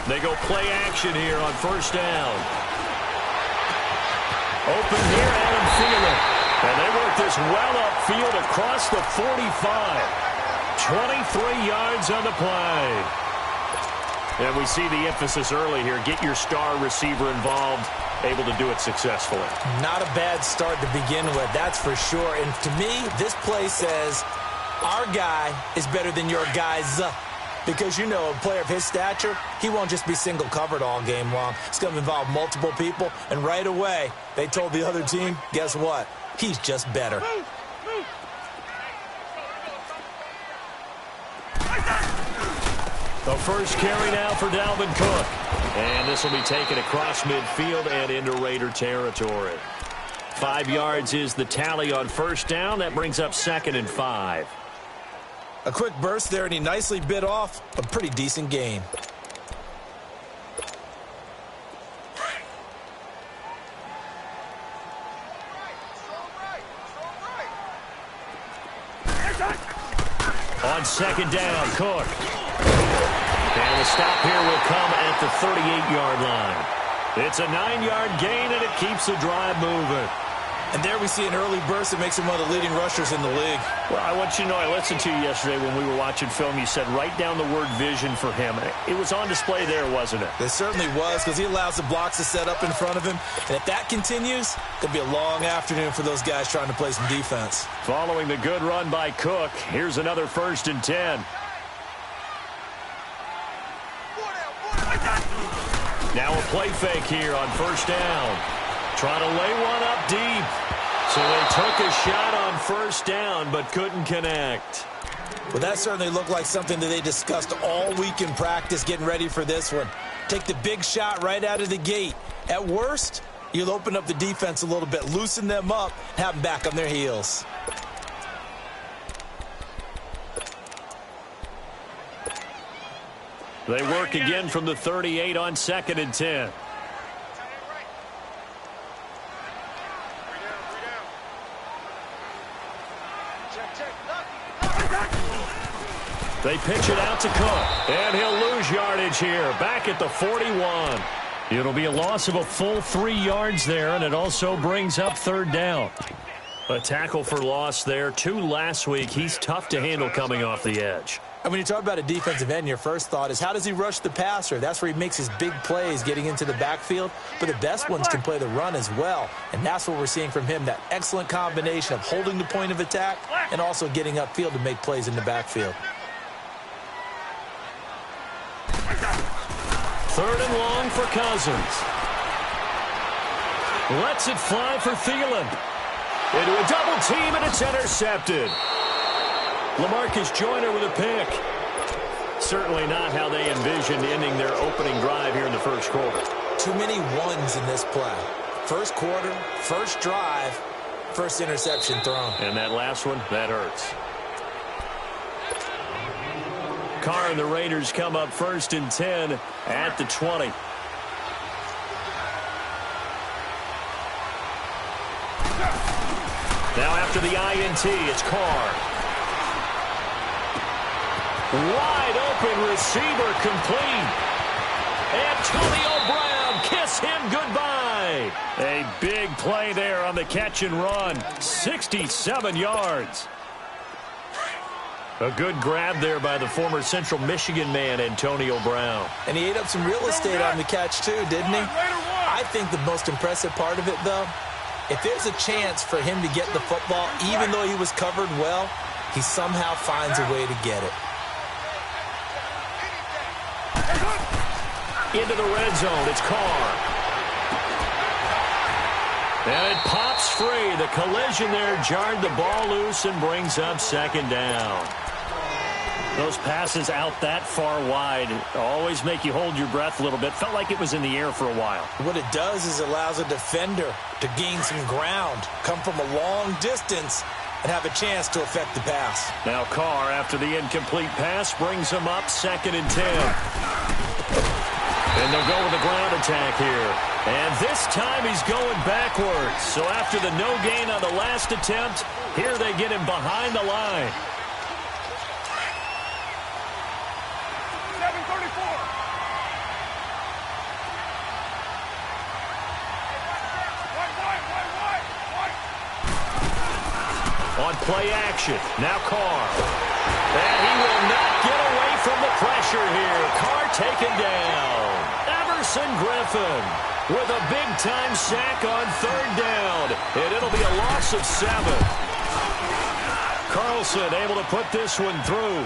They go play action here on first down. Open here, Adam Thielen. And they work this well upfield across the 45. 23 yards on the play. And we see the emphasis early here. Get your star receiver involved, able to do it successfully. Not a bad start to begin with, that's for sure. And to me, this play says our guy is better than your guy's. Because, you know, a player of his stature, he won't just be single covered all game long. It's going to involve multiple people. And right away, they told the other team, guess what? He's just better. The first carry now for Dalvin Cook. And this will be taken across midfield and into Raider territory. 5 yards is the tally on first down. That brings up 2nd and 5. A quick burst there, and he nicely bit off a pretty decent gain. On 2nd down, Cook. And the stop here will come at the 38-yard line. It's a 9-yard gain, and it keeps the drive moving. And there we see an early burst that makes him one of the leading rushers in the league. Well, I want you to know, I listened to you yesterday when we were watching film. You said write down the word vision for him. It was on display there, wasn't it? It certainly was, because he allows the blocks to set up in front of him. And if that continues, it'll be a long afternoon for those guys trying to play some defense. Following the good run by Cook, here's another 1st and 10. Now a play fake here on first down. Trying to lay one up deep. So they took a shot on first down, but couldn't connect. Well, that certainly looked like something that they discussed all week in practice getting ready for this one. Take the big shot right out of the gate. At worst, you'll open up the defense a little bit, loosen them up, have them back on their heels. They work again from the 38 on 2nd and 10. They pitch it out to Cook, and he'll lose yardage here, back at the 41. It'll be a loss of a full 3 yards there, and it also brings up 3rd down. A tackle for loss there, 2 last week. He's tough to handle coming off the edge. And when you talk about a defensive end, your first thought is how does he rush the passer? That's where he makes his big plays getting into the backfield. But the best ones can play the run as well. And that's what we're seeing from him, that excellent combination of holding the point of attack and also getting upfield to make plays in the backfield. 3rd and long for Cousins. Lets it fly for Thielen. Into a double team, and it's intercepted. LaMarcus Joyner with a pick. Certainly not how they envisioned ending their opening drive here in the first quarter. Too many ones in this play. First quarter, first drive, first interception thrown. And that last one, that hurts. Carr and the Raiders come up 1st and 10 at the 20. Now after the INT, it's Carr. Wide open receiver complete. Antonio Brown, kiss him goodbye. A big play there on the catch and run. 67 yards. A good grab there by the former Central Michigan man, Antonio Brown. And he ate up some real estate on the catch too, didn't he? I think the most impressive part of it, though, if there's a chance for him to get the football, even though he was covered well, he somehow finds a way to get it. Into the red zone, it's Carr. And it pops free. The collision there jarred the ball loose and brings up 2nd down. Those passes out that far wide always make you hold your breath a little bit. Felt like it was in the air for a while. What it does is it allows a defender to gain some ground, come from a long distance, and have a chance to affect the pass. Now Carr, after the incomplete pass, brings him up 2nd and 10. And they'll go with the ground attack here. And this time he's going backwards. So after the no gain on the last attempt, here they get him behind the line. 7:34. On play action, now Carr. And he will not get away from the pressure here. Carr taken down. Everson Griffin with a big-time sack on third down. And it'll be a loss of 7. Carlson able to put this one through.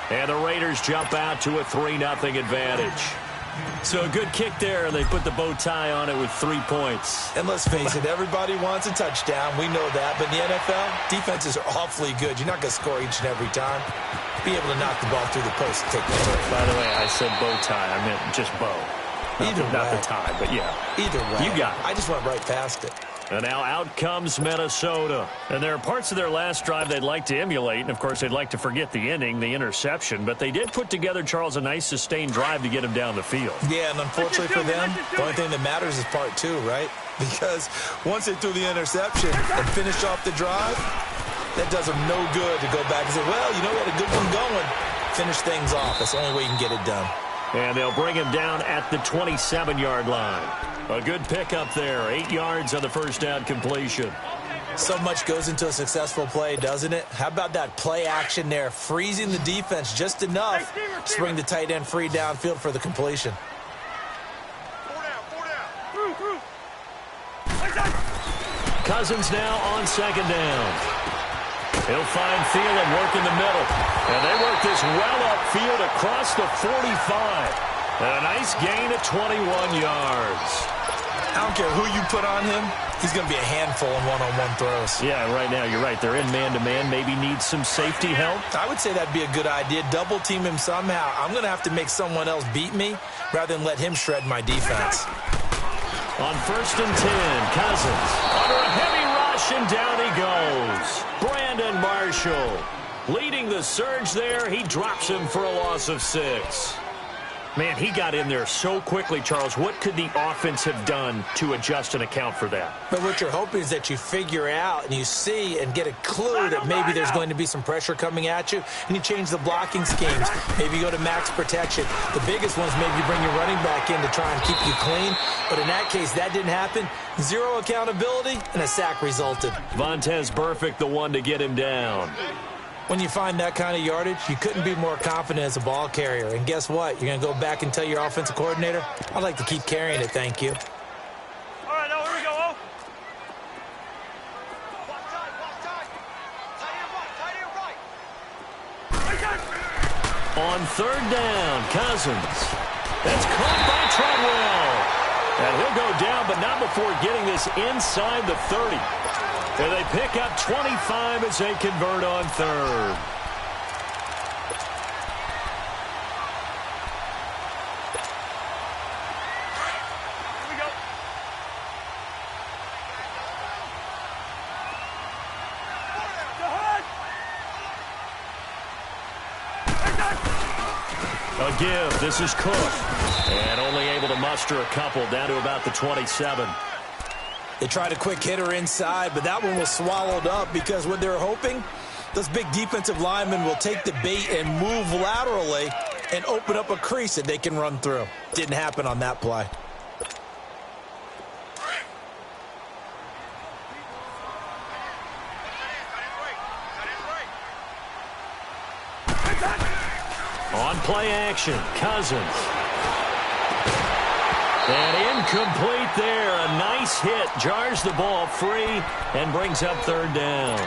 And the Raiders jump out to a 3-0 advantage. So a good kick there, and they put the bow tie on it with 3 points. And let's face it, everybody wants a touchdown. We know that. But in the NFL, defenses are awfully good. You're not going to score each and every time. Be able to knock the ball through the post and take the turn. By the way, I said bow tie. I meant just bow. Not the tie, but yeah. Either way. You got it. I just went right past it. And now out comes Minnesota. And there are parts of their last drive they'd like to emulate. And, of course, they'd like to forget the inning, the interception. But they did put together, Charles, a nice sustained drive to get him down the field. Yeah, and unfortunately for them, the only thing that matters is part 2, right? Because once they threw the interception and finished off the drive, that does them no good to go back and say, well, you know, we had a good one going. Finish things off. That's the only way you can get it done. And they'll bring him down at the 27-yard line. A good pickup there. 8 yards on the first down completion. So much goes into a successful play, doesn't it? How about that play action there? Freezing the defense just enough to bring the tight end free downfield for the completion. Cousins now on second down. He'll find Thielen work in the middle. And they work this well upfield across the 45. And a nice gain of 21 yards. I don't care who you put on him. He's going to be a handful in one-on-one throws. Yeah, right now you're right. They're in man-to-man. Maybe need some safety help. I would say that'd be a good idea. Double team him somehow. I'm going to have to make someone else beat me rather than let him shred my defense. On 1st and 10, Cousins under a heavy rush, and down he goes. Brandon Marshall leading the surge there. He drops him for a loss of 6. Man, he got in there so quickly, Charles. What could the offense have done to adjust and account for that? But what you're hoping is that you figure out and you see and get a clue that maybe there's going to be some pressure coming at you, and you change the blocking schemes. Maybe you go to max protection. The biggest one is maybe you bring your running back in to try and keep you clean. But in that case, that didn't happen. 0 accountability, and a sack resulted. Vontaze Burfict, the one to get him down. When you find that kind of yardage, you couldn't be more confident as a ball carrier. And guess what? You're going to go back and tell your offensive coordinator, I'd like to keep carrying it, thank you. All right, now here we go. On 3rd down, Cousins. That's caught by Treadwell. And he'll go down, but not before getting this inside the 30. And they pick up 25 as they convert on 3rd. Here we go. A give. This is Cook. And only able to muster a couple down to about the 27. They tried a quick hitter inside, but that one was swallowed up because what they're hoping, those big defensive linemen will take the bait and move laterally and open up a crease that they can run through. Didn't happen on that play. On play action, Cousins. And incomplete there. A nice hit. Jars the ball free and brings up 3rd down.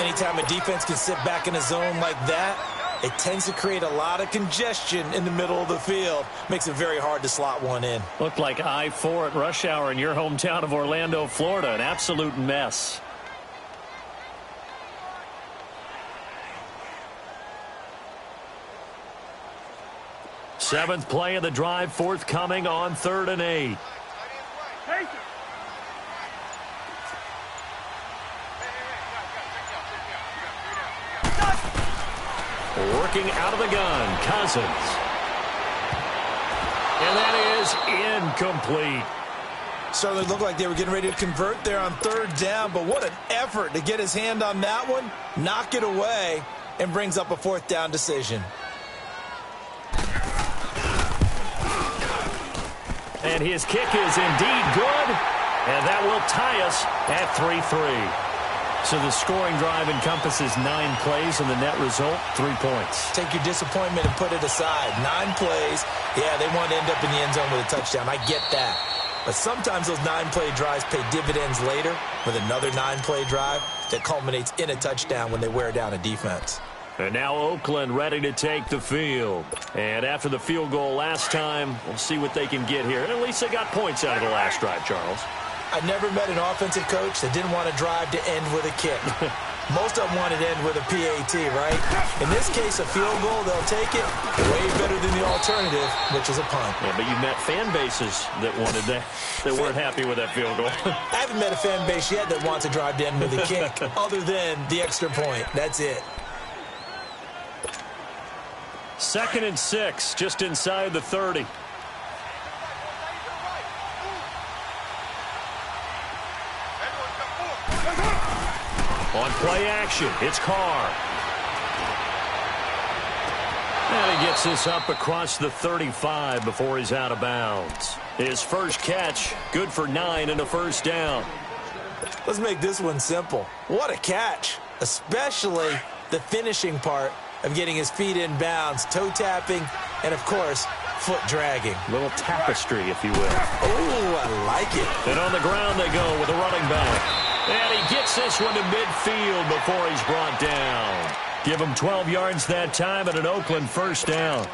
Anytime a defense can sit back in a zone like that, it tends to create a lot of congestion in the middle of the field. Makes it very hard to slot one in. Looked like I-4 at rush hour in your hometown of Orlando, Florida. An absolute mess. Seventh play of the drive, forthcoming on 3rd and 8. Working out of the gun, Cousins. And that is incomplete. Certainly looked like they were getting ready to convert there on 3rd down, but what an effort to get his hand on that one, knock it away, and brings up a 4th down decision. And his kick is indeed good, and that will tie us at 3-3. So the scoring drive encompasses 9 plays, and the net result, 3 points. Take your disappointment and put it aside. 9 plays. Yeah, they want to end up in the end zone with a touchdown. I get that. But sometimes those 9-play drives pay dividends later with another 9-play drive that culminates in a touchdown when they wear down a defense. And now Oakland ready to take the field. And after the field goal last time, we'll see what they can get here. And at least they got points out of the last drive, Charles. I never met an offensive coach that didn't want to drive to end with a kick. Most of them wanted to end with a PAT, right? In this case, a field goal, they'll take it. Way better than the alternative, which is a punt. Yeah, but you've met fan bases that wanted that weren't happy with that field goal. I haven't met a fan base yet that wants to drive to end with a kick, other than the extra point. That's it. 2nd and 6, just inside the 30. On play action, it's Carr. And he gets this up across the 35 before he's out of bounds. His first catch, good for 9 and a first down. Let's make this one simple. What a catch, especially the finishing part of getting his feet in bounds, toe tapping, and, of course, foot dragging. Little tapestry, if you will. Oh, I like it. And on the ground they go with a running back. And he gets this one to midfield before he's brought down. Give him 12 yards that time and an Oakland first down.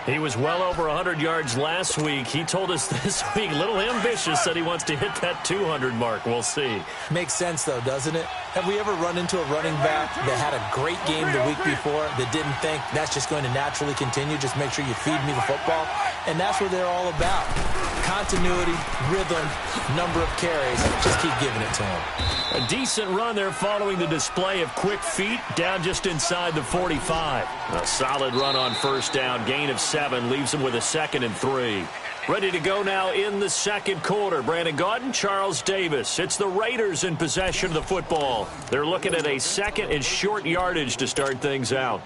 He was well over 100 yards last week. He told us this week, a little ambitious, said he wants to hit that 200 mark. We'll see. Makes sense, though, doesn't it? Have we ever run into a running back that had a great game the week before that didn't think that's just going to naturally continue? Just make sure you feed me the football. And that's what they're all about. Continuity, rhythm, number of carries. Just keep giving it to him. A decent run there following the display of quick feet down just inside the 45. A solid run on first down. Gain of 7 leaves him with a 2nd and 3. Ready to go now in the second quarter. Brandon Gaudin, Charles Davis. It's the Raiders in possession of the football. They're looking at a 2nd and short yardage to start things out.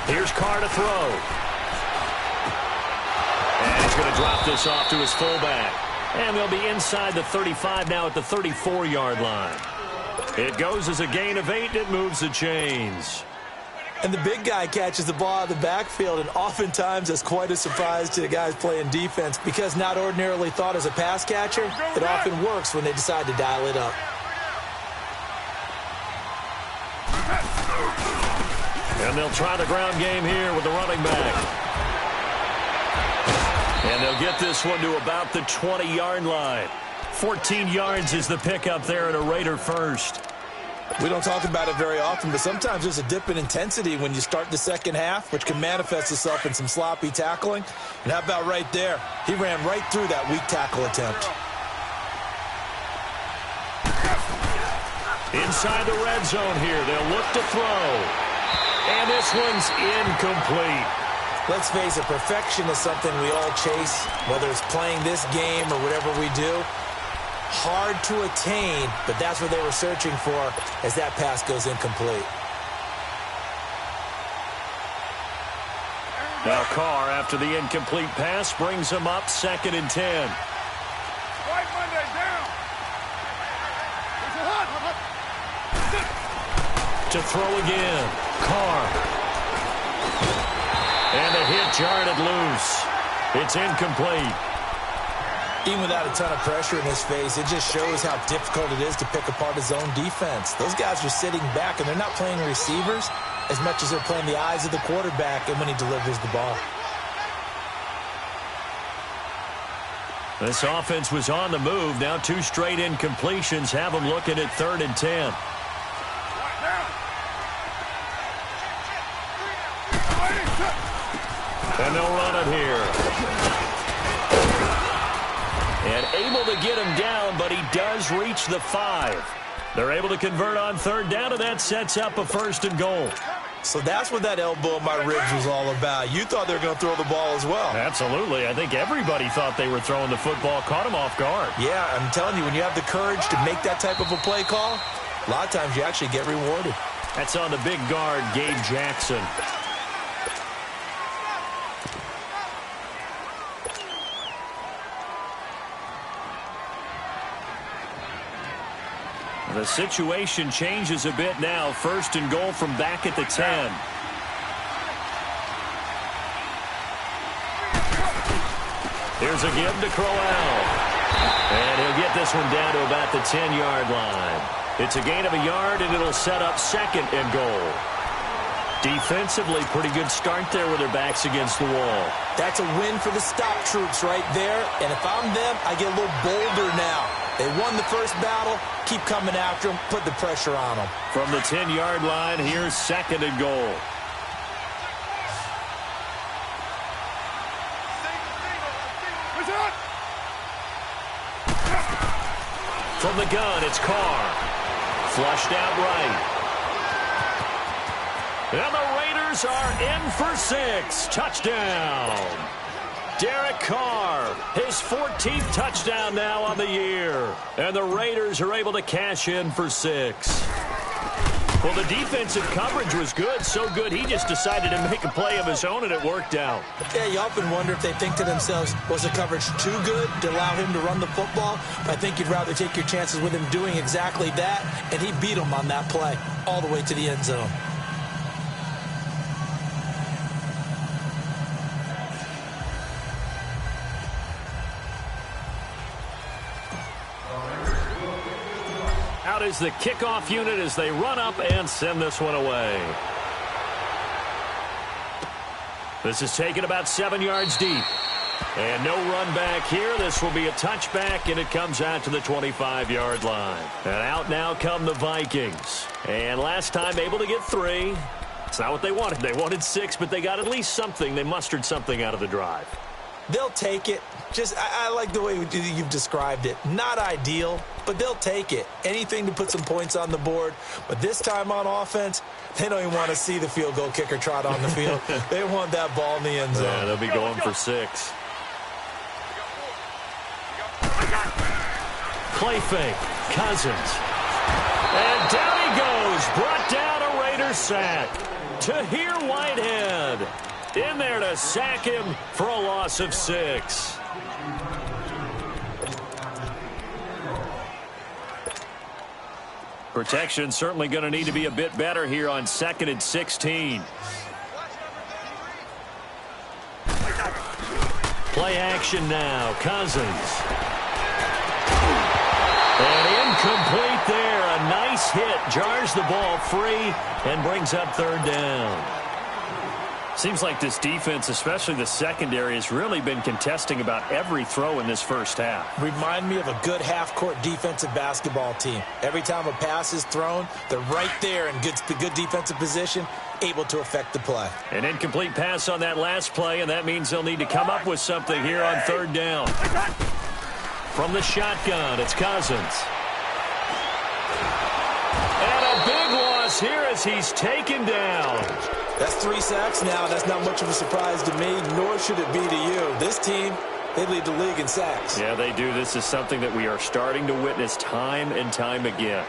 Here's Carr to throw. And he's going to drop this off to his fullback. And they'll be inside the 35 now at the 34-yard line. It goes as a gain of 8. It moves the chains. And the big guy catches the ball out of the backfield, and oftentimes that's quite a surprise to the guys playing defense because not ordinarily thought as a pass catcher, it often works when they decide to dial it up. And they'll try the ground game here with the running back. And they'll get this one to about the 20-yard line. 14 yards is the pickup there at a Raider first. We don't talk about it very often, but sometimes there's a dip in intensity when you start the second half, which can manifest itself in some sloppy tackling. And how about right there? He ran right through that weak tackle attempt. Inside the red zone here, they'll look to throw. And this one's incomplete. Let's face it, perfection is something we all chase, whether it's playing this game or whatever we do. Hard to attain, but that's what they were searching for as that pass goes incomplete. Now Carr, after the incomplete pass, brings him up 2nd and 10. Right Monday down. To throw again. Carr. And the hit jarred loose. It's incomplete. Even without a ton of pressure in his face, it just shows how difficult it is to pick apart his own defense. Those guys are sitting back, and they're not playing receivers as much as they're playing the eyes of the quarterback and when he delivers the ball. This offense was on the move. Now 2 straight incompletions have them looking at 3rd and 10. And they'll run it here. And able to get him down, but he does reach the 5. They're able to convert on 3rd down, and that sets up a 1st and goal. So that's what that elbow in my ribs was all about. You thought they were going to throw the ball as well. Absolutely. I think everybody thought they were throwing the football, caught him off guard. Yeah, I'm telling you, when you have the courage to make that type of a play call, a lot of times you actually get rewarded. That's on the big guard, Gabe Jackson. The situation changes a bit now. First and goal from back at the 10. Here's a give to Crowell. And he'll get this one down to about the 10-yard line. It's a gain of a yard, and it'll set up second and goal. Defensively, pretty good start there with their backs against the wall. That's a win for the stop troops right there. And if I'm them, I get a little bolder now. They won the first battle. Keep coming after them. Put the pressure on them. From the 10-yard line, here's second and goal. From the gun, it's Carr. Flushed out right. And the Raiders are in for 6. Touchdown. Derek Carr, his 14th touchdown now on the year. And the Raiders are able to cash in for 6. Well, the defensive coverage was good, so good he just decided to make a play of his own, and it worked out. Yeah, you often wonder if they think to themselves, was the coverage too good to allow him to run the football? I think you'd rather take your chances with him doing exactly that, and he beat him on that play all the way to the end zone. Out is the kickoff unit as they run up and send this one away. This is taken about 7 yards deep. And no run back here. This will be a touchback, and it comes out to the 25-yard line. And out now come the Vikings. And last time able to get 3. It's not what they wanted. They wanted 6, but they got at least something. They mustered something out of the drive. They'll take it. I like the way you've described it. Not ideal, but they'll take it. Anything to put some points on the board. But this time on offense, they don't even want to see the field goal kicker trot on the field. They want that ball in the end zone. Yeah, they'll be going for 6. Play fake. Cousins. And down he goes. Brought down a Raiders sack. Tahir Whitehead in there to sack him for a loss of 6. Protection certainly going to need to be a bit better here on 2nd and 16. Play action now. Cousins. And incomplete there. A nice hit. Jars the ball free and brings up 3rd down. Seems like this defense, especially the secondary, has really been contesting about every throw in this first half. Remind me of a good half-court defensive basketball team. Every time a pass is thrown, they're right there in good defensive position, able to affect the play. An incomplete pass on that last play, and that means they'll need to come up with something here on 3rd down. From the shotgun, it's Cousins. And a big loss here as he's taken down. That's 3 sacks now. That's not much of a surprise to me, nor should it be to you. This team, they lead the league in sacks. Yeah, they do. This is something that we are starting to witness time and time again.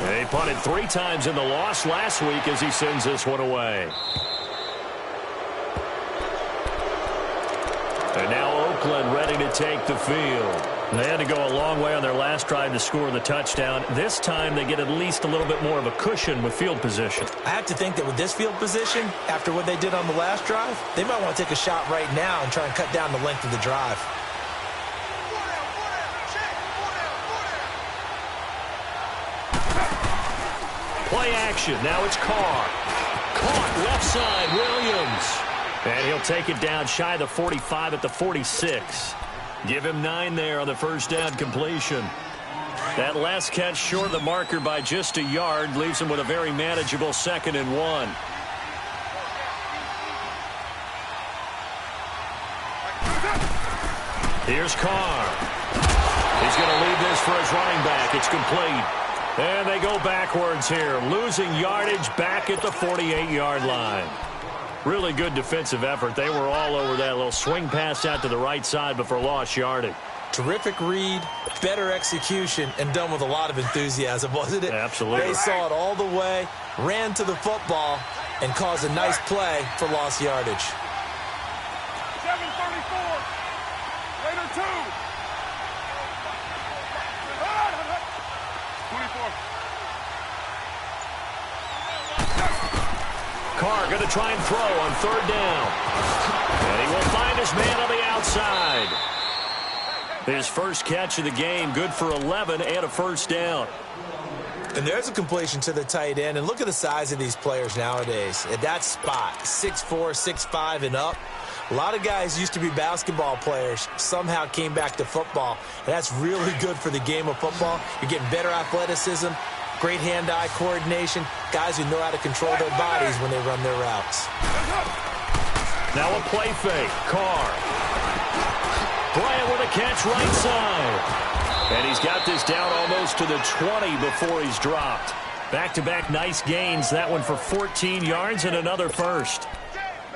They punted 3 times in the loss last week as he sends this one away. And now Oakland ready to take the field. They had to go a long way on their last drive to score the touchdown. This time they get at least a little bit more of a cushion with field position. I have to think that with this field position, after what they did on the last drive, they might want to take a shot right now and try and cut down the length of the drive. Play action. Now it's Carr. Caught left side, Williams. And he'll take it down shy of the 45 at the 46. Give him 9 there on the first down completion. That last catch short of the marker by just a yard leaves him with a very manageable 2nd and 1. Here's Carr. He's going to leave this for his running back. It's complete. And they go backwards here, losing yardage back at the 48-yard line. Really good defensive effort. They were all over that little swing pass out to the right side, but for lost yardage. Terrific read, better execution, and done with a lot of enthusiasm, wasn't it? Absolutely. They saw it all the way, ran to the football, and caused a nice play for lost yardage. 7:34. Raider 2. 24. Carr going to try and throw on third down. And he will find his man on the outside. His first catch of the game, good for 11 and a first down. And there's a completion to the tight end. And look at the size of these players nowadays. At that spot, 6'4", 6'5", and up. A lot of guys used to be basketball players, somehow came back to football. And that's really good for the game of football. You're getting better athleticism, great hand-eye coordination, guys who know how to control their bodies when they run their routes. Now a play fake. Carr. Bryant with a catch right side. And he's got this down almost to the 20 before he's dropped. Back-to-back nice gains. That one for 14 yards and another first.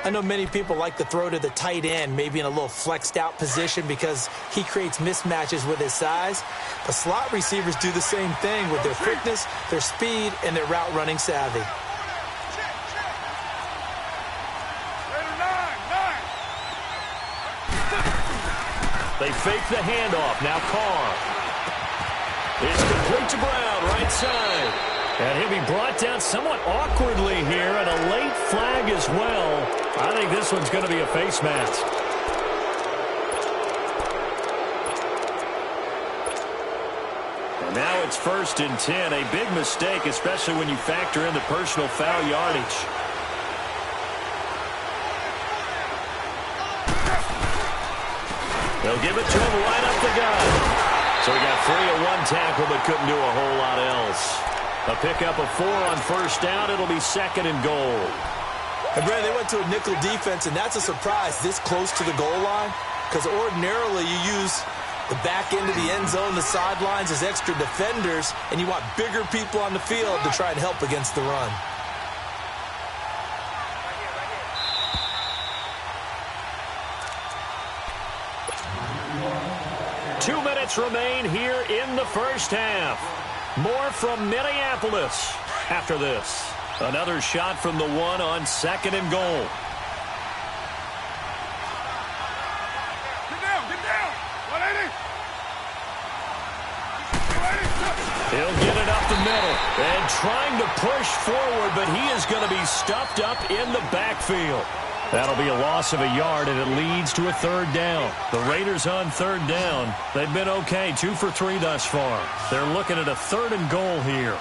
I know many people like to throw to the tight end, maybe in a little flexed out position because he creates mismatches with his size. But slot receivers do the same thing with their quickness, their speed, and their route running savvy. Raider 9. They fake the handoff. Now Carr. It's complete to Brown, right side. And he'll be brought down somewhat awkwardly here, and a late flag as well. I think this one's going to be a face mask. And now it's 1st and 10. A big mistake, especially when you factor in the personal foul yardage. They'll give it to him right up the gut. So he got free of one tackle, but couldn't do a whole lot else. A pickup of 4 on first down. It'll be 2nd and goal. And Brad, they went to a nickel defense, and that's a surprise this close to the goal line, because ordinarily you use the back end of the end zone, the sidelines as extra defenders, and you want bigger people on the field to try and help against the run. Two minutes remain here in the first half. More from Minneapolis after this. Another shot from the one on 2nd and goal. Get down. 180. He'll get it up the middle and trying to push forward, but he is going to be stuffed up in the backfield. That'll be a loss of a yard, and it leads to a 3rd down. The Raiders on 3rd down. They've been okay, 2 for 3 thus far. They're looking at a 3rd and goal here.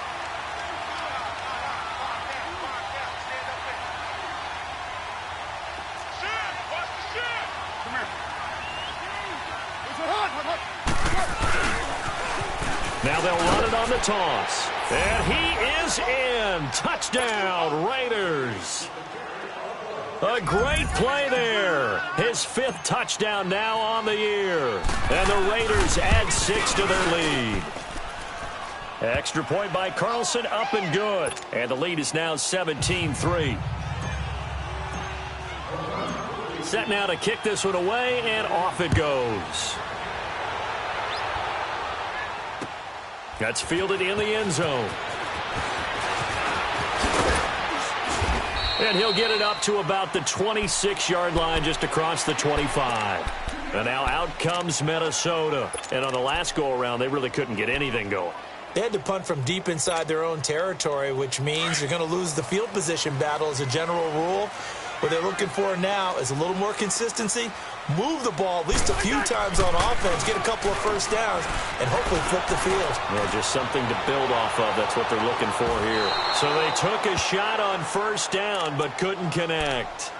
Now they'll run it on the toss. And he is in. Touchdown, Raiders. A great play there. His 5th touchdown now on the year. And the Raiders add 6 to their lead. Extra point by Carlson, up and good. And the lead is now 17-3. Set now to kick this one away, and off it goes. That's fielded in the end zone. And he'll get it up to about the 26-yard line, just across the 25. And now out comes Minnesota. And on the last go-around, they really couldn't get anything going. They had to punt from deep inside their own territory, which means you're going to lose the field position battle as a general rule. What they're looking for now is a little more consistency, move the ball at least a few times on offense, get a couple of first downs, and hopefully flip the field. Yeah, just something to build off of. That's what they're looking for here. So they took a shot on first down, but couldn't connect.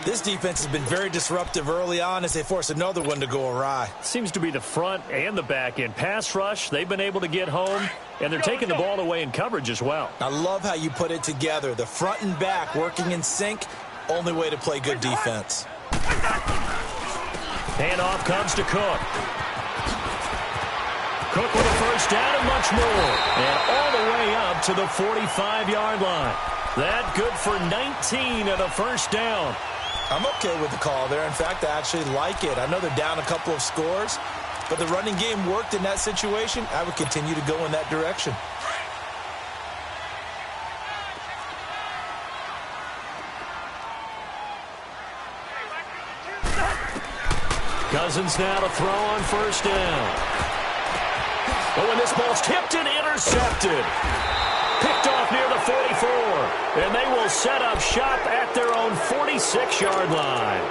This defense has been very disruptive early on as they force another one to go awry. Seems to be the front and the back end. Pass rush, they've been able to get home, and they're taking the ball away in coverage as well. I love how you put it together. The front and back working in sync, only way to play good defense. Handoff comes to Cook. Cook with a first down and much more. And all the way up to the 45-yard line. That good for 19 and a first down. I'm okay with the call there. In fact, I actually like it. I know they're down a couple of scores, but the running game worked in that situation. I would continue to go in that direction. Cousins now to throw on first down. Oh, and this ball's tipped and intercepted. Picked off near the 44. And they will set up shop at their own 46-yard line.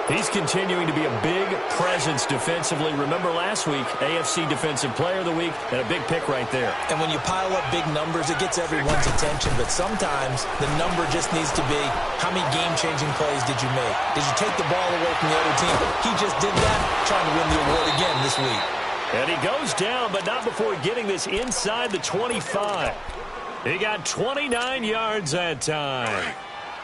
He's continuing to be a big presence defensively. Remember last week, AFC Defensive Player of the Week, and a big pick right there. And when you pile up big numbers, it gets everyone's attention. But sometimes the number just needs to be, how many game-changing plays did you make? Did you take the ball away from the other team? He just did that, trying to win the award again this week. And he goes down, but not before getting this inside the 25. He got 29 yards that time.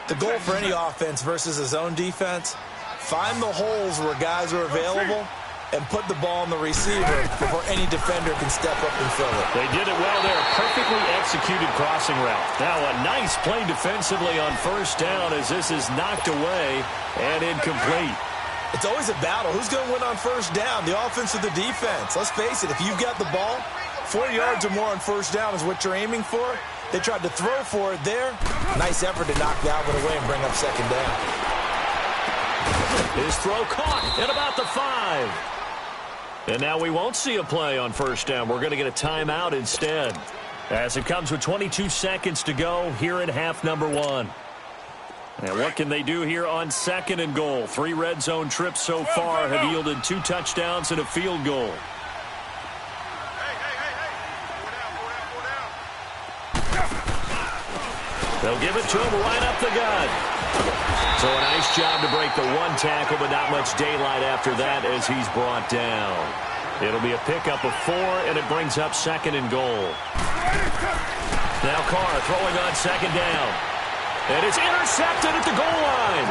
The goal for any offense versus his own defense, find the holes where guys are available and put the ball on the receiver before any defender can step up and fill it. They did it well there. Perfectly executed crossing route. Now a nice play defensively on first down as this is knocked away and incomplete. It's always a battle. Who's going to win on first down, the offense or the defense? Let's face it, if you've got the ball, 4 yards or more on first down is what you're aiming for. They tried to throw for it there. Nice effort to knock that one away and bring up second down. His throw caught at about the 5. And now we won't see a play on first down. We're going to get a timeout instead. As it comes with 22 seconds to go here in half number 1. And what can they do here on second and goal? 3 red zone trips so far have yielded 2 touchdowns and a field goal. They'll give it to him right up the gut. So a nice job to break the 1 tackle, but not much daylight after that as he's brought down. It'll be a pickup of 4, and it brings up second and goal. Now Carr throwing on second down. And it's intercepted at the goal line.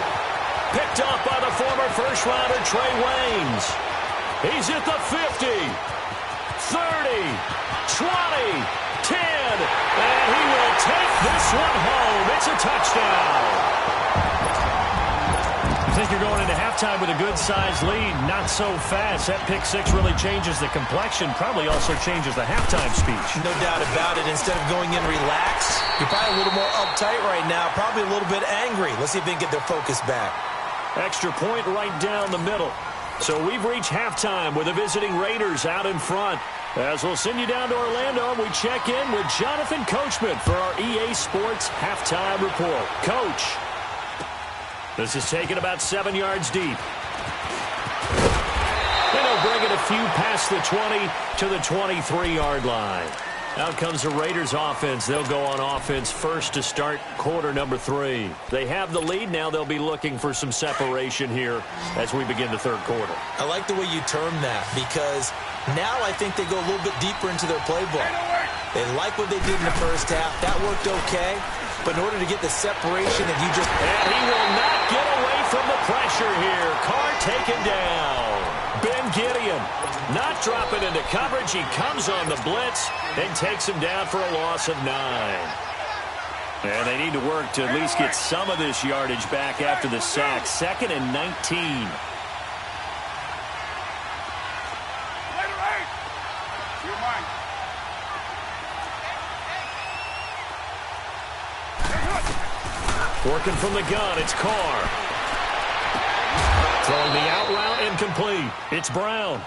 Picked up by the former first-rounder Trey Waynes. He's at the 50, 30, 20, 10, and he will take this one home. It's a touchdown. I think you're going into halftime with a good-sized lead. Not so fast. That pick 6 really changes the complexion, probably also changes the halftime speech. No doubt about it. Instead of going in relaxed, you're probably a little more uptight right now, probably a little bit angry. Let's see if they can get their focus back. Extra point right down the middle. So we've reached halftime with the visiting Raiders out in front. As we'll send you down to Orlando, we check in with Jonathan Coachman for our EA Sports Halftime Report. Coach, this is taken about 7 yards deep. And they'll bring it a few past the 20 to the 23-yard line. Out comes the Raiders offense. They'll go on offense first to start quarter number 3. They have the lead. Now they'll be looking for some separation here as we begin the third quarter. I like the way you term that because now I think they go a little bit deeper into their playbook. They like what they did in the first half. That worked okay. But in order to get the separation, if you just... And he will not get away from the pressure here. Carr taken down. Ben Gideon not dropping into coverage. He comes on the blitz and takes him down for a loss of 9. And they need to work to at least get some of this yardage back after the sack. 2nd and 19. Working from the gun, it's Carr. Throwing the out route incomplete. It's Brown.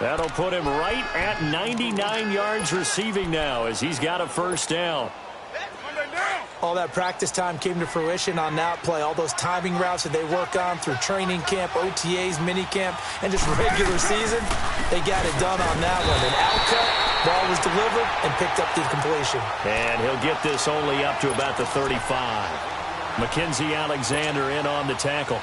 That'll put him right at 99 yards receiving now as he's got a first down. All that practice time came to fruition on that play. All those timing routes that they work on through training camp, OTAs, minicamp, and just regular season, they got it done on that one. An out cut, ball was delivered, and picked up the completion. And he'll get this only up to about the 35. Mackenzie Alexander in on the tackle.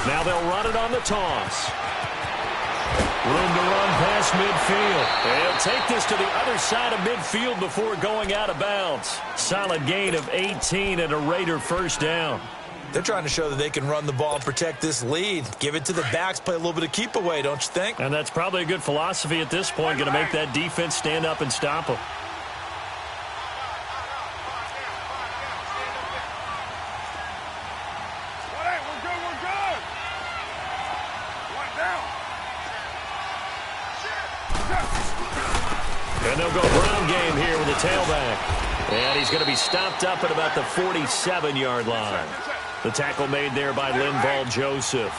Now they'll run it on the toss. Room to run past midfield. They'll take this to the other side of midfield before going out of bounds. Solid gain of 18 and a Raider first down. They're trying to show that they can run the ball and protect this lead. Give it to the backs, play a little bit of keep away, don't you think? And that's probably a good philosophy at this point, going to make that defense stand up and stop them. And they'll go ground game here with the tailback. And he's going to be stopped up at about the 47-yard line. The tackle made there by Linval Joseph.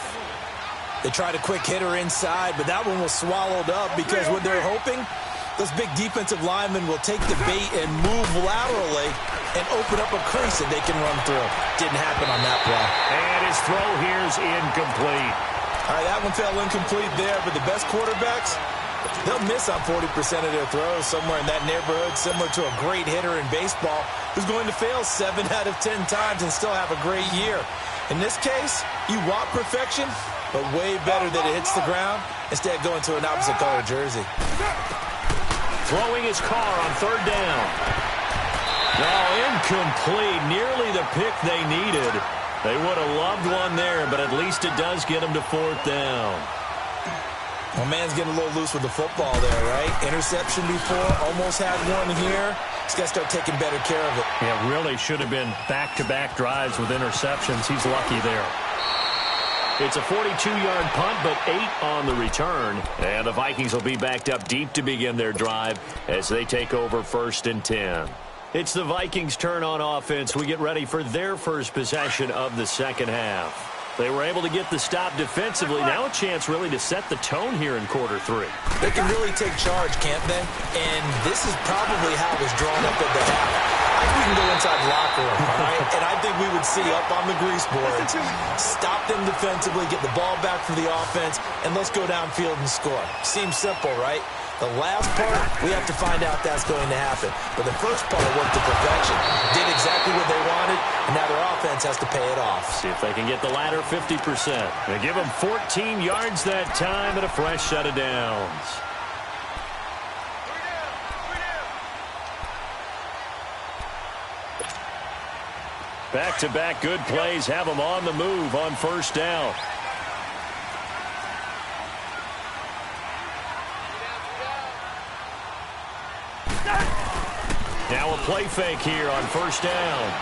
They tried a quick hitter inside, but that one was swallowed up because what they're hoping, those big defensive linemen will take the bait and move laterally and open up a crease that they can run through. Didn't happen on that play. And his throw here's incomplete. All right, that one fell incomplete there, but the best quarterbacks, they'll miss on 40% of their throws, somewhere in that neighborhood, similar to a great hitter in baseball who's going to fail 7 out of 10 times and still have a great year. In this case, you want perfection, but way better that it hits the ground instead of going to an opposite color jersey. Throwing his car on third down. Oh, incomplete. Nearly the pick they needed. They would have loved one there, but at least it does get them to fourth down. Well, man's getting a little loose with the football there, right? Interception before, almost had one here. He's got to start taking better care of it. Yeah, really should have been back-to-back drives with interceptions. He's lucky there. It's a 42-yard punt, but 8 on the return. And the Vikings will be backed up deep to begin their drive as they take over 1st and 10. It's the Vikings' turn on offense. We get ready for their first possession of the second half. They were able to get the stop defensively. Now a chance really to set the tone here in quarter 3. They can really take charge, can't they? And this is probably how it was drawn up at the half. I think we can go inside the locker room, all right? And I think we would see up on the grease boards, stop them defensively, get the ball back for the offense, and let's go downfield and score. Seems simple, right? The last part, we have to find out that's going to happen. But the first part worked to perfection. Did exactly what they wanted, and now their offense has to pay it off. See if they can get the latter 50%. They give them 14 yards that time and a fresh set of downs. Back-to-back good plays have them on the move on first down. Now a play fake here on first down.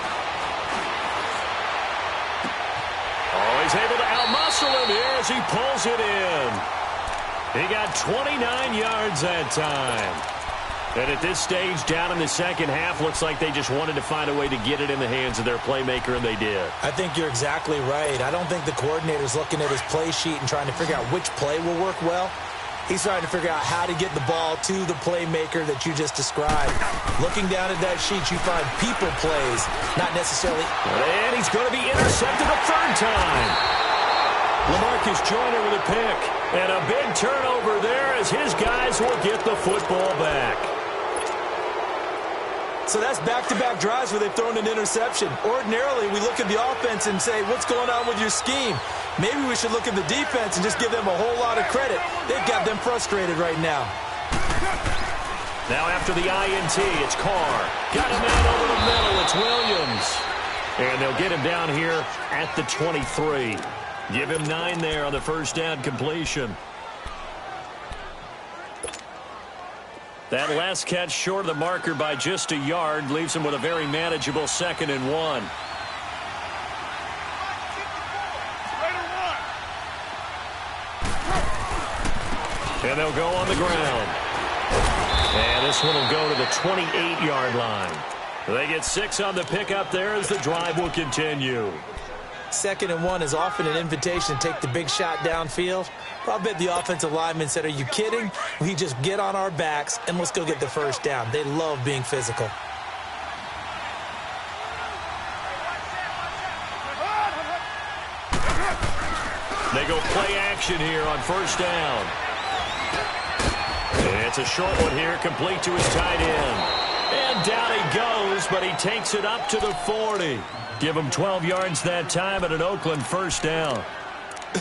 Oh, he's able to outmuscle him here as he pulls it in. He got 29 yards that time. And at this stage, down in the second half, looks like they just wanted to find a way to get it in the hands of their playmaker, and they did. I think you're exactly right. I don't think the coordinator's looking at his play sheet and trying to figure out which play will work well. He's trying to figure out how to get the ball to the playmaker that you just described. Looking down at that sheet, you find people plays, not necessarily. And he's going to be intercepted a third time. LaMarcus Joyner with a pick. And a big turnover there as his guys will get the football back. So that's back-to-back drives where they've thrown an interception. Ordinarily, we look at the offense and say, what's going on with your scheme? Maybe we should look at the defense and just give them a whole lot of credit. They've got them frustrated right now. Now after the INT, it's Carr. Got a man over the middle. It's Williams. And they'll get him down here at the 23. Give him 9 there on the first down completion. That last catch short of the marker by just a yard leaves him with a very manageable 2nd and 1. And they'll go on the ground. And this one will go to the 28-yard line. They get 6 on the pickup there as the drive will continue. 2nd and 1 is often an invitation to take the big shot downfield. But I bet the offensive lineman said, are you kidding? We just get on our backs and let's go get the first down. They love being physical. They go play action here on first down. And it's a short one here, complete to his tight end. And down he goes, but he takes it up to the 40. Give him 12 yards that time at an Oakland first down.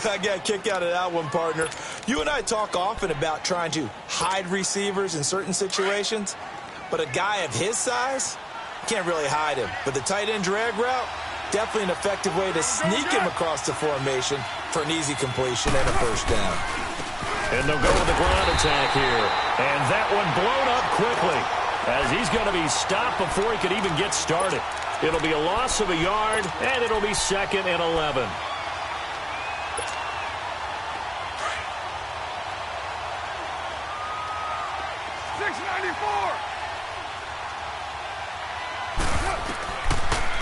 I got a kick out of that one, partner. You and I talk often about trying to hide receivers in certain situations, but a guy of his size can't really hide him. But the tight end drag route, Definitely an effective way to sneak him across the formation for an easy completion and a first down. And they'll go with the ground attack here. And that one blown up quickly as he's going to be stopped before he could even get started. It'll be a loss of a yard, and it'll be 2nd and 11.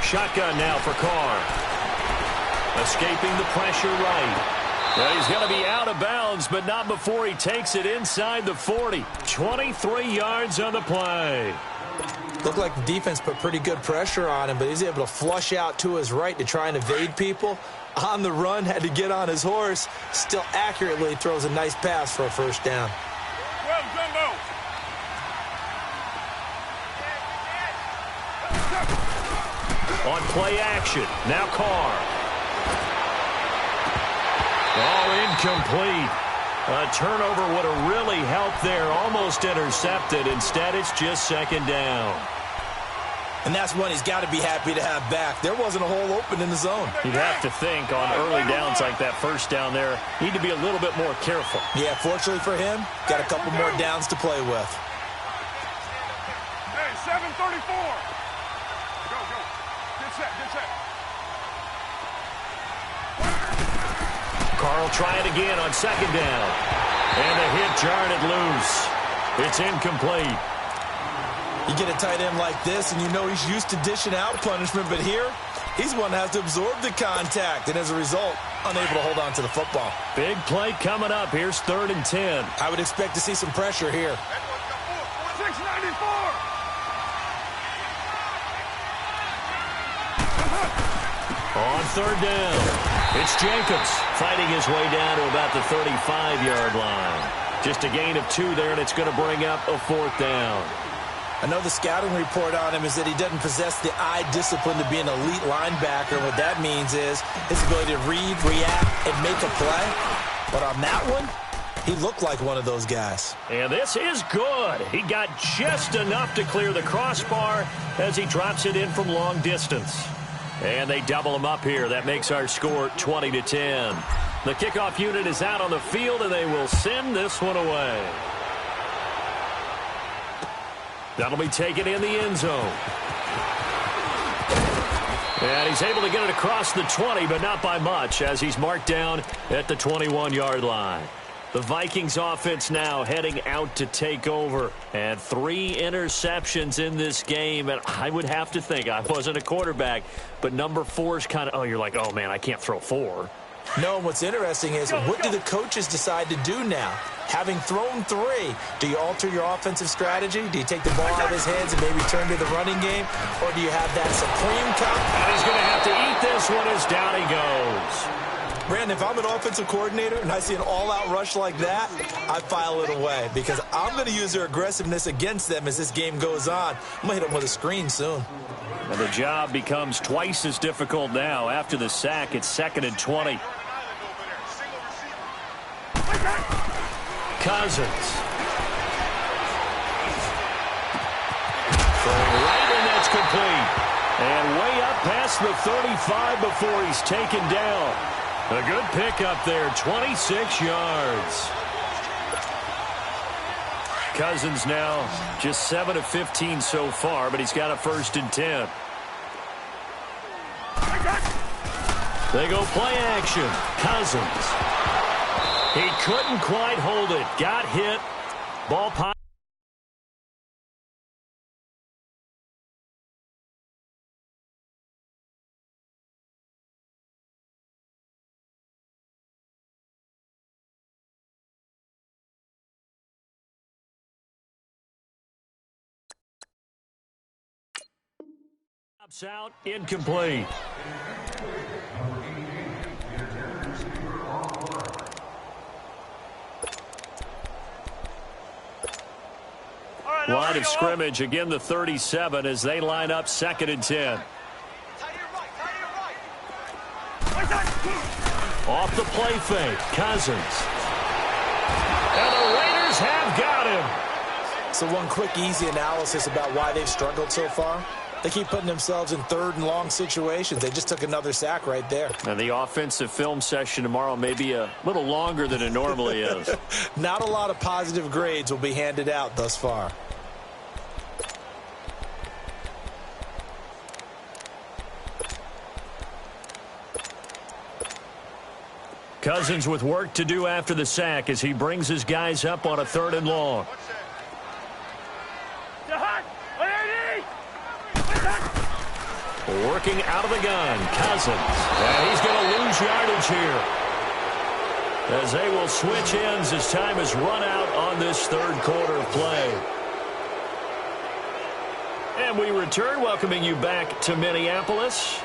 Shotgun now for Carr. Escaping the pressure right. Well, he's going to be out of bounds, but not before he takes it inside the 40. 23 yards on the play. Looked like the defense put pretty good pressure on him, but he's able to flush out to his right to try and evade people. On the run, had to get on his horse. Still accurately throws a nice pass for a first down. Well, Jumbo. On play action, now Carr. Oh, incomplete. A turnover would have really helped there. Almost intercepted. Instead, it's just 2nd down. And that's one he's got to be happy to have back. There wasn't a hole open in the zone. You'd have to think on early downs like that first down there, need to be a little bit more careful. Yeah, fortunately for him, got a couple more downs to play with. Hey, 7:34. Go. Get set. Carl try it again on 2nd down. And the hit jarred it loose. It's incomplete. You get a tight end like this, and you know he's used to dishing out punishment, but here, he's one that has to absorb the contact, and as a result, unable to hold on to the football. Big play coming up. Here's 3rd and 10. I would expect to see some pressure here. 694. On 3rd down, it's Jacobs fighting his way down to about the 35-yard line. Just a gain of 2 there, and it's going to bring up a 4th down. I know the scouting report on him is that he doesn't possess the eye discipline to be an elite linebacker. What that means is his ability to read, react, and make a play. But on that one, he looked like one of those guys. And this is good. He got just enough to clear the crossbar as he drops it in from long distance. And they double him up here. That makes our score 20-10. The kickoff unit is out on the field, and they will send this one away. That'll be taken in the end zone. And he's able to get it across the 20, but not by much, as he's marked down at the 21-yard line. The Vikings offense now heading out to take over. And 3 interceptions in this game. And I would have to think, I wasn't a quarterback, but number 4 is kind of, you're like, oh, man, I can't throw 4. No, and what's interesting is, what do the coaches decide to do now? Having thrown 3, do you alter your offensive strategy? Do you take the ball out of his hands and maybe turn to the running game? Or do you have that supreme cup? And he's going to have to eat this one as down he goes. Brandon, if I'm an offensive coordinator and I see an all-out rush like that, I file it away because I'm going to use their aggressiveness against them as this game goes on. I'm going to hit them with a screen soon. And the job becomes twice as difficult now. After the sack, it's 2nd and 20. Cousins. Throwing right, and that's complete. And way up past the 35 before he's taken down. A good pickup there, 26 yards. Cousins now just 7 of 15 so far, but he's got a 1st and 10. They go play action. Cousins. He couldn't quite hold it. Got hit. Ball pop. Out, incomplete. Line of scrimmage, again the 37 as they line up 2nd and 10. Off the play fake, Cousins. And the Raiders have got him. So one quick, easy analysis about why they've struggled so far. They keep putting themselves in third and long situations. They just took another sack right there. And the offensive film session tomorrow may be a little longer than it normally is. Not a lot of positive grades will be handed out thus far. Cousins with work to do after the sack as he brings his guys up on a 3rd and long. Working out of the gun, Cousins. And he's going to lose yardage here, as they will switch ends as time is run out on this 3rd quarter of play. And we return, welcoming you back to Minneapolis.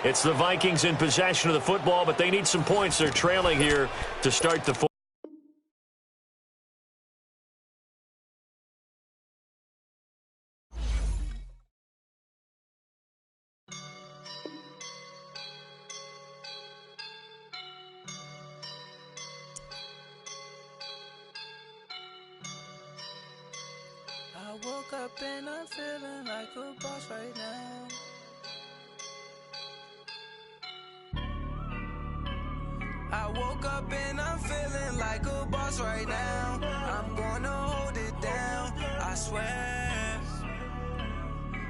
It's the Vikings in possession of the football, but they need some points. They're trailing here to start the fourth. I woke up and I'm feeling like a boss right now. I woke up and I'm feeling like a boss right now. I'm gonna hold it down, I swear.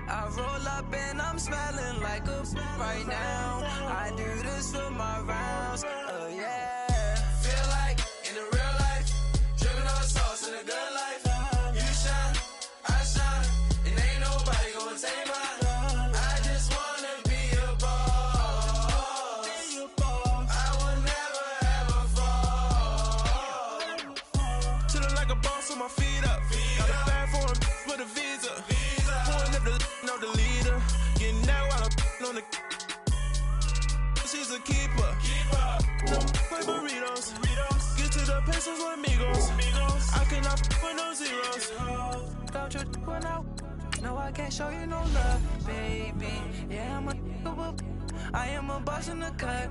I roll up and I'm smelling like a right now. I do this for my rounds, oh yeah. Feel like in the real life, dripping on sauce in a good life. You shine, I shine, and ain't nobody gonna take mine. I just wanna be a boss. I will never ever fall. Chillin' like a boss with my feet up. Got a bag for him with a visa. Pulling up the leader. Getting that while I'm on the. She's a keeper. Play burritos. Get to the pesos with amigos. I cannot with no zeros. Don't you run out? No, I can't show you no love, baby. Yeah, I am a boss in the cut.